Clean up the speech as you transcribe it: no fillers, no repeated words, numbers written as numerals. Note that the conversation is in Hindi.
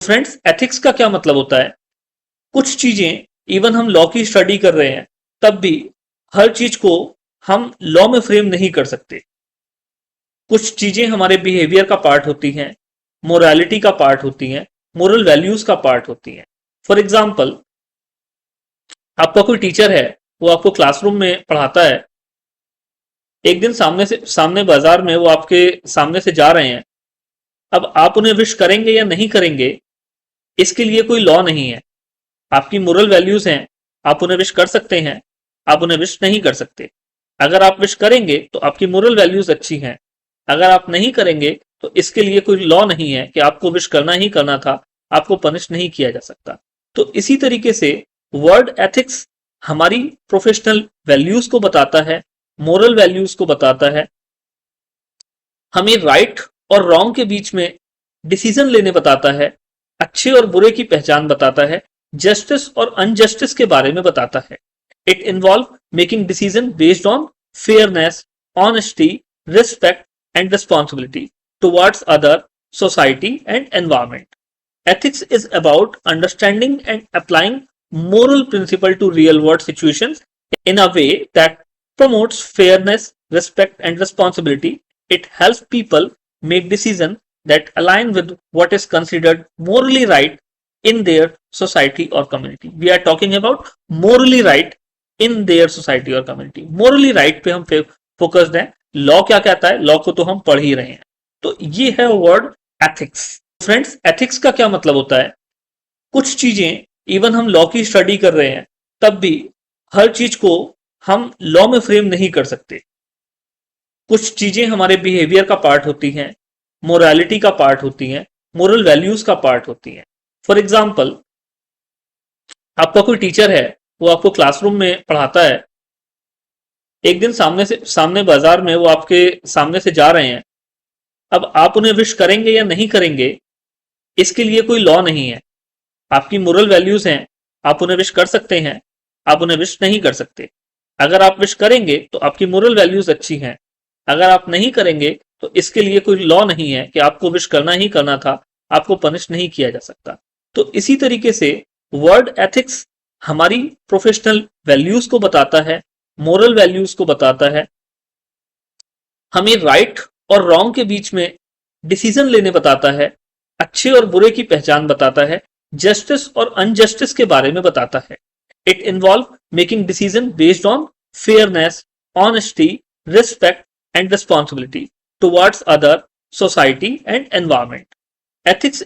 फ्रेंड्स, एथिक्स का क्या मतलब होता है? कुछ चीजें इवन हम लॉ की स्टडी कर रहे हैं तब भी हर चीज को हम लॉ में फ्रेम नहीं कर सकते। कुछ चीजें हमारे बिहेवियर का पार्ट होती हैं, मोरालिटी का पार्ट होती हैं, मोरल वैल्यूज का पार्ट होती हैं। फॉर एग्जाम्पल, आपका कोई टीचर है, वो आपको क्लासरूम में पढ़ाता है। एक दिन सामने बाजार में वो आपके सामने से जा रहे हैं। अब आप उन्हें विश करेंगे या नहीं करेंगे, इसके लिए कोई लॉ नहीं है। आपकी मोरल वैल्यूज हैं, आप उन्हें विश कर सकते हैं, आप उन्हें विश नहीं कर सकते। अगर आप विश करेंगे तो आपकी मोरल वैल्यूज अच्छी हैं। अगर आप नहीं करेंगे तो इसके लिए कोई लॉ नहीं है कि आपको विश करना ही करना था, आपको पनिश नहीं किया जा सकता। तो इसी तरीके से वर्ड एथिक्स हमारी प्रोफेशनल वैल्यूज को बताता है, मोरल वैल्यूज को बताता है, हमें राइट और रॉन्ग के बीच में डिसीजन लेने बताता है, अच्छे और बुरे की पहचान बताता है, जस्टिस और अनजस्टिस के बारे में बताता है। It involve making decision based on fairness, honesty, respect and responsibility towards other, society and environment. Ethics is about understanding and applying moral principle to real world situations in a way that promotes fairness, respect, and responsibility. It helps people make decisions that align with what is considered morally right in their society or community. We are talking about morally right in their society or community. Morally right पे हम फोकस्ड हैं। लॉ क्या कहता है, लॉ को तो हम पढ़ ही रहे हैं। तो ये है वर्ड एथिक्स। फ्रेंड्स, एथिक्स का क्या मतलब होता है? कुछ चीजें इवन हम लॉ की स्टडी कर रहे हैं तब भी हर चीज को हम लॉ में फ्रेम नहीं कर सकते। कुछ चीजें हमारे बिहेवियर का पार्ट होती हैं, मोरालिटी का पार्ट होती हैं, मोरल वैल्यूज का पार्ट होती हैं। फॉर एग्जाम्पल, आपका कोई टीचर है, वो आपको क्लासरूम में पढ़ाता है। एक दिन सामने बाजार में वो आपके सामने से जा रहे हैं। अब आप उन्हें विश करेंगे या नहीं करेंगे, इसके लिए कोई लॉ नहीं है। आपकी मोरल वैल्यूज हैं, आप उन्हें विश कर सकते हैं, आप उन्हें विश नहीं कर सकते। अगर आप विश करेंगे तो आपकी मोरल वैल्यूज अच्छी हैं। अगर आप नहीं करेंगे तो इसके लिए कोई लॉ नहीं है कि आपको विश करना ही करना था, आपको पनिश नहीं किया जा सकता। तो इसी तरीके से वर्ड एथिक्स हमारी प्रोफेशनल वैल्यूज को बताता है, मोरल वैल्यूज को बताता है, हमें राइट और रॉन्ग के बीच में डिसीजन लेने बताता है, अच्छे और बुरे की पहचान बताता है, जस्टिस और अनजस्टिस के बारे में बताता है। It involve making decision based on fairness, honesty, respect and responsibility towards other, society and environment. Ethics